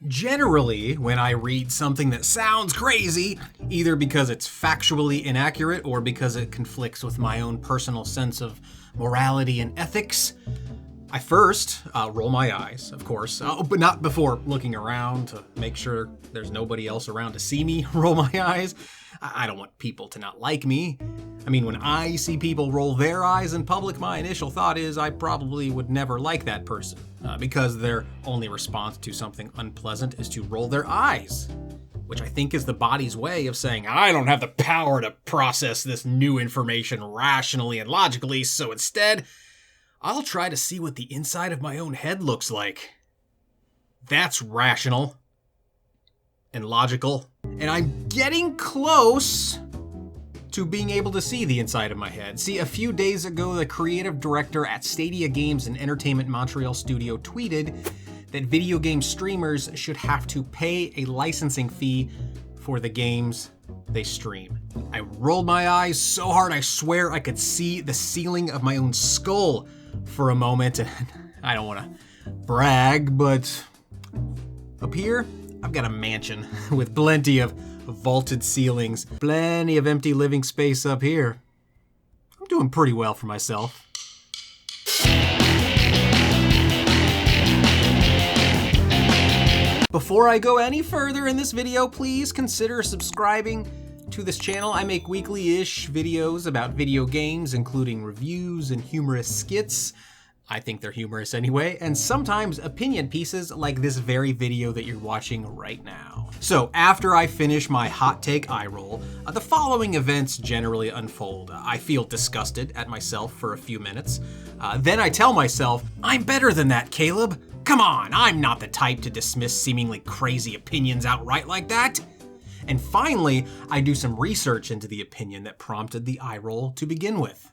Generally, when I read something that sounds crazy, either because it's factually inaccurate or because it conflicts with my own personal sense of morality and ethics, I first roll my eyes, of course, but not before looking around to make sure there's nobody else around to see me roll my eyes. I don't want people to not like me. I mean, when I see people roll their eyes in public, my initial thought is I probably would never like that person, because their only response to something unpleasant is to roll their eyes, which I think is the body's way of saying, I don't have the power to process this new information rationally and logically, so instead, I'll try to see what the inside of my own head looks like. That's rational and logical, and I'm getting close to being able to see the inside of my head. See, a few days ago, the creative director at Stadia Games and Entertainment Montreal studio tweeted that video game streamers should have to pay a licensing fee for the games they stream. I rolled my eyes so hard I swear I could see the ceiling of my own skull for a moment, and I don't want to brag, but up here, I've got a mansion with plenty of vaulted ceilings, plenty of empty living space up here. I'm doing pretty well for myself. Before I go any further in this video, please consider subscribing to this channel. I make weekly-ish videos about video games, including reviews and humorous skits. I think they're humorous anyway, and sometimes opinion pieces like this very video that you're watching right now. So after I finish my hot take eye roll, the following events generally unfold. I feel disgusted at myself for a few minutes. Then I tell myself, I'm better than that, Caleb. Come on, I'm not the type to dismiss seemingly crazy opinions outright like that. And finally, I do some research into the opinion that prompted the eye roll to begin with.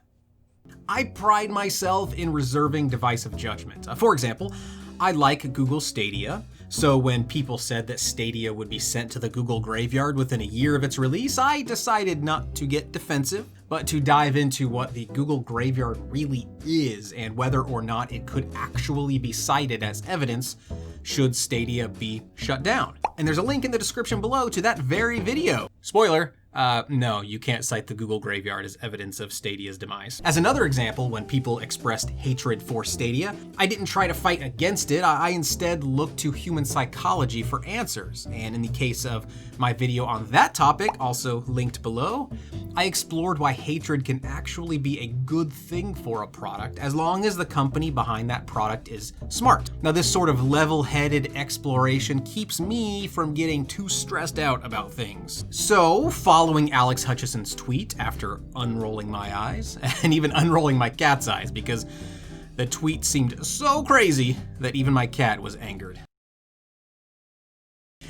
I pride myself in reserving divisive judgment. For example, I like Google Stadia, so when people said that Stadia would be sent to the Google graveyard within a year of its release, I decided not to get defensive, but to dive into what the Google graveyard really is and whether or not it could actually be cited as evidence should Stadia be shut down. And there's a link in the description below to that very video. Spoiler, no, you can't cite the Google graveyard as evidence of Stadia's demise. As another example, when people expressed hatred for Stadia, I didn't try to fight against it, I instead looked to human psychology for answers. And in the case of my video on that topic, also linked below, I explored why hatred can actually be a good thing for a product as long as the company behind that product is smart. Now, this sort of level-headed exploration keeps me from getting too stressed out about things. So, following Alex Hutchinson's tweet after unrolling my eyes, and even unrolling my cat's eyes, because the tweet seemed so crazy that even my cat was angered.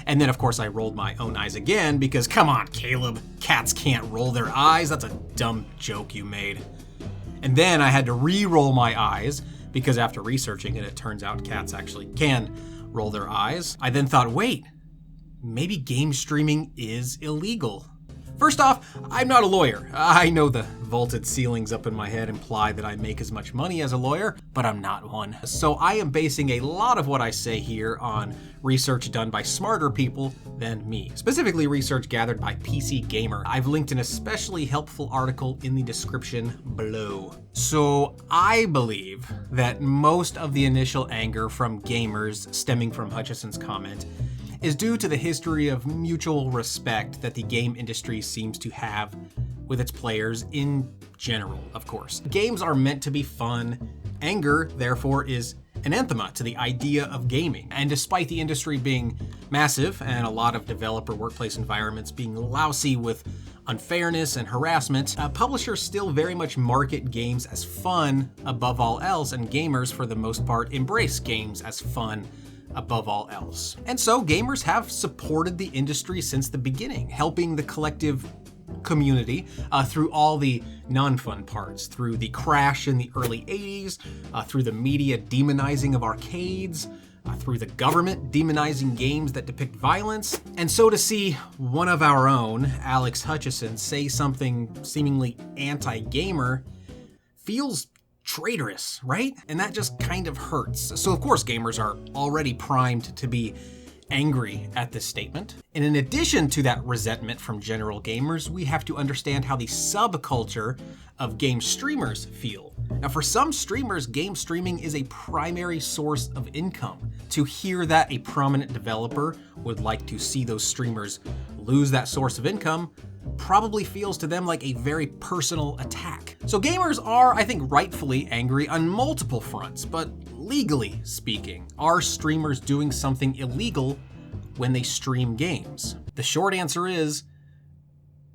And then, of course, I rolled my own eyes again because, come on, Caleb, cats can't roll their eyes. That's a dumb joke you made. And then I had to re-roll my eyes because after researching it, it turns out cats actually can roll their eyes. I then thought, wait, maybe game streaming is illegal. First off, I'm not a lawyer. I know the vaulted ceilings up in my head imply that I make as much money as a lawyer, but I'm not one. So I am basing a lot of what I say here on research done by smarter people than me. Specifically research gathered by PC Gamer. I've linked an especially helpful article in the description below. So I believe that most of the initial anger from gamers stemming from Hutchinson's comment is due to the history of mutual respect that the game industry seems to have with its players in general, of course. Games are meant to be fun. Anger, therefore, is anathema to the idea of gaming. And despite the industry being massive and a lot of developer workplace environments being lousy with unfairness and harassment, publishers still very much market games as fun above all else, and gamers, for the most part, embrace games as fun above all else. And so gamers have supported the industry since the beginning, helping the collective community through all the non-fun parts, through the crash in the early 80s, through the media demonizing of arcades, through the government demonizing games that depict violence. And so to see one of our own, Alex Hutchinson, say something seemingly anti-gamer feels traitorous, right? And that just kind of hurts. So of course gamers are already primed to be angry at this statement. And in addition to that resentment from general gamers, we have to understand how the subculture of game streamers feel. Now, for some streamers, game streaming is a primary source of income. To hear that a prominent developer would like to see those streamers lose that source of income probably feels to them like a very personal attack. So gamers are, I think, rightfully angry on multiple fronts, but legally speaking, are streamers doing something illegal when they stream games? The short answer is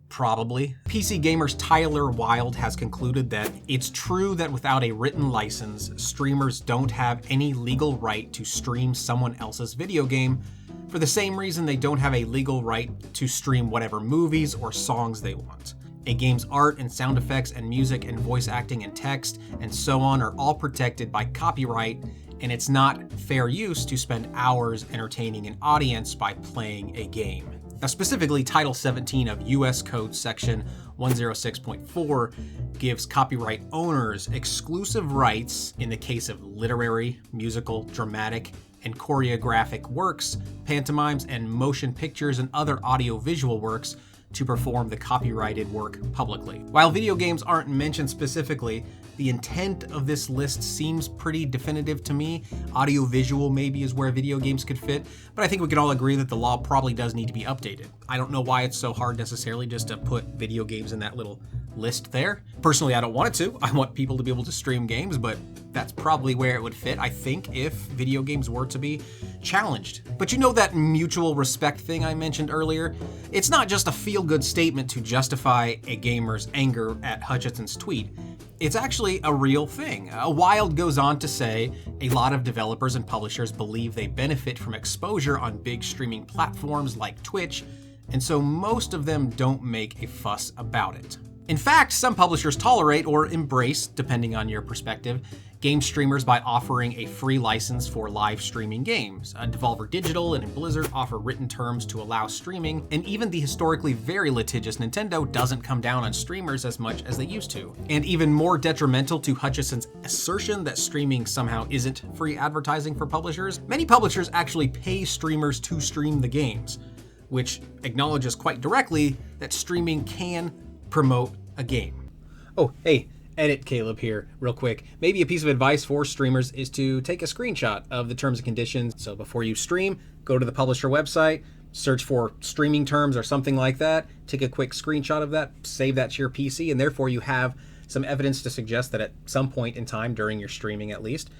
probably. PC Gamer's Tyler Wilde has concluded that it's true that without a written license, streamers don't have any legal right to stream someone else's video game, for the same reason they don't have a legal right to stream whatever movies or songs they want. A game's art and sound effects and music and voice acting and text and so on are all protected by copyright, and it's not fair use to spend hours entertaining an audience by playing a game. Now, specifically, Title 17 of U.S. Code Section 106.4 gives copyright owners exclusive rights in the case of literary, musical, dramatic, and choreographic works, pantomimes, and motion pictures and other audiovisual works to perform the copyrighted work publicly. While video games aren't mentioned specifically, the intent of this list seems pretty definitive to me. Audiovisual maybe is where video games could fit, but I think we can all agree that the law probably does need to be updated. I don't know why it's so hard necessarily just to put video games in that little list there. Personally, I don't want it to. I want people to be able to stream games, but that's probably where it would fit, I think, if video games were to be challenged. But you know that mutual respect thing I mentioned earlier? It's not just a feel-good statement to justify a gamer's anger at Hutchinson's tweet. It's actually a real thing. Wilde goes on to say a lot of developers and publishers believe they benefit from exposure on big streaming platforms like Twitch, and so most of them don't make a fuss about it. In fact, some publishers tolerate or embrace, depending on your perspective, game streamers by offering a free license for live streaming games. Devolver Digital and Blizzard offer written terms to allow streaming, and even the historically very litigious Nintendo doesn't come down on streamers as much as they used to. And even more detrimental to Hutchinson's assertion that streaming somehow isn't free advertising for publishers, many publishers actually pay streamers to stream the games, which acknowledges quite directly that streaming can promote a game. Oh, hey, edit Caleb here, real quick. Maybe a piece of advice for streamers is to take a screenshot of the terms and conditions. So before you stream, go to the publisher website, search for streaming terms or something like that, take a quick screenshot of that, save that to your PC, and therefore you have some evidence to suggest that at some point in time, during your streaming at least,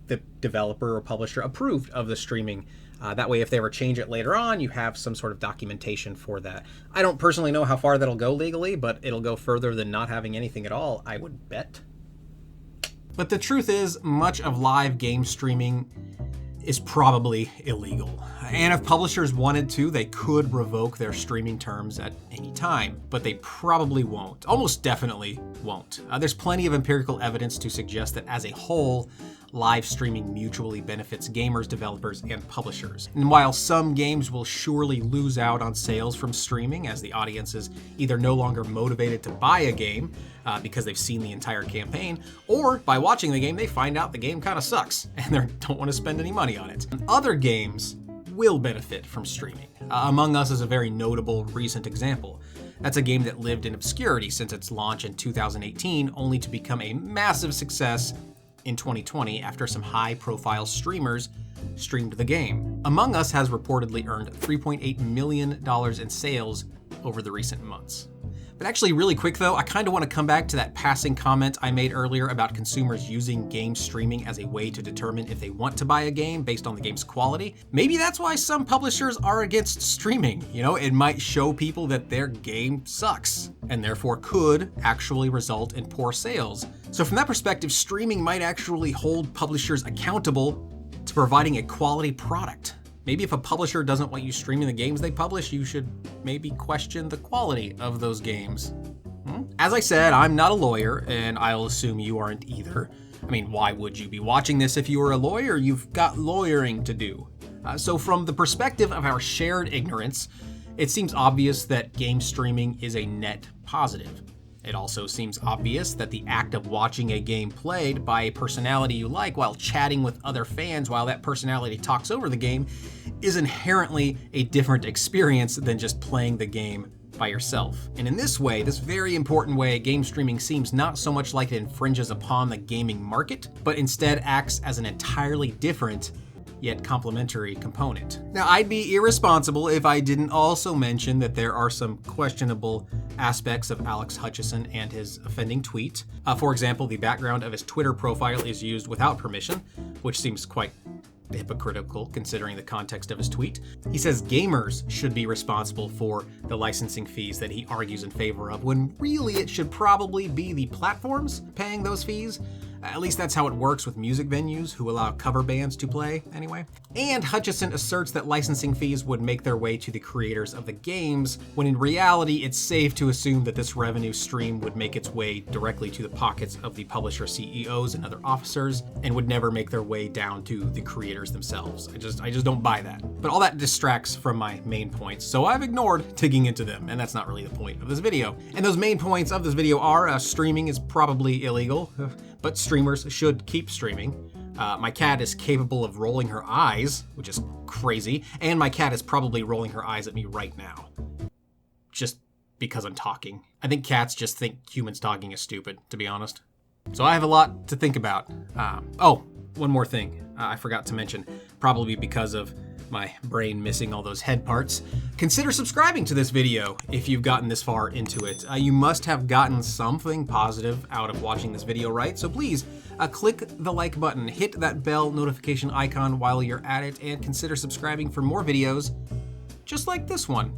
the developer or publisher approved of the streaming. That way, if they ever change it later on, you have some sort of documentation for that. I don't personally know how far that'll go legally, but it'll go further than not having anything at all, I would bet. But the truth is, much of live game streaming is probably illegal. And if publishers wanted to, they could revoke their streaming terms at any time, but they probably won't. Almost definitely won't. There's plenty of empirical evidence to suggest that as a whole, live streaming mutually benefits gamers, developers, and publishers. And while some games will surely lose out on sales from streaming as the audience is either no longer motivated to buy a game because they've seen the entire campaign, or by watching the game they find out the game kind of sucks and they don't want to spend any money on it. And other games will benefit from streaming. Among Us is a very notable recent example. That's a game that lived in obscurity since its launch in 2018, only to become a massive success in 2020 after some high-profile streamers streamed the game. Among Us has reportedly earned $3.8 million in sales over the recent months. But actually, really quick though, I kind of want to come back to that passing comment I made earlier about consumers using game streaming as a way to determine if they want to buy a game based on the game's quality. Maybe that's why some publishers are against streaming. You know, it might show people that their game sucks and therefore could actually result in poor sales. So from that perspective, streaming might actually hold publishers accountable to providing a quality product. Maybe if a publisher doesn't want you streaming the games they publish, you should maybe question the quality of those games. As I said, I'm not a lawyer, and I'll assume you aren't either. I mean, why would you be watching this if you were a lawyer? You've got lawyering to do. So from the perspective of our shared ignorance, it seems obvious that game streaming is a net positive. It also seems obvious that the act of watching a game played by a personality you like while chatting with other fans while that personality talks over the game is inherently a different experience than just playing the game by yourself. And in this way, this very important way, game streaming seems not so much like it infringes upon the gaming market, but instead acts as an entirely different yet complementary component. Now, I'd be irresponsible if I didn't also mention that there are some questionable aspects of Alex Hutchinson and his offending tweet. For example, the background of his Twitter profile is used without permission, which seems quite hypocritical considering the context of his tweet. He says gamers should be responsible for the licensing fees that he argues in favor of, when really it should probably be the platforms paying those fees. At least that's how it works with music venues who allow cover bands to play, anyway. And Hutchinson asserts that licensing fees would make their way to the creators of the games, when in reality it's safe to assume that this revenue stream would make its way directly to the pockets of the publisher CEOs and other officers, and would never make their way down to the creators themselves. I just don't buy that. But all that distracts from my main points, so I've ignored digging into them, and that's not really the point of this video. And those main points of this video are streaming is probably illegal, but streamers should keep streaming. My cat is capable of rolling her eyes, which is crazy, and my cat is probably rolling her eyes at me right now, just because I'm talking. I think cats just think humans talking is stupid, to be honest. So I have a lot to think about. Oh, one more thing I forgot to mention, probably because of my brain missing all those head parts. Consider subscribing to this video if you've gotten this far into it. You must have gotten something positive out of watching this video, right? So please click the like button, hit that bell notification icon while you're at it, and consider subscribing for more videos just like this one.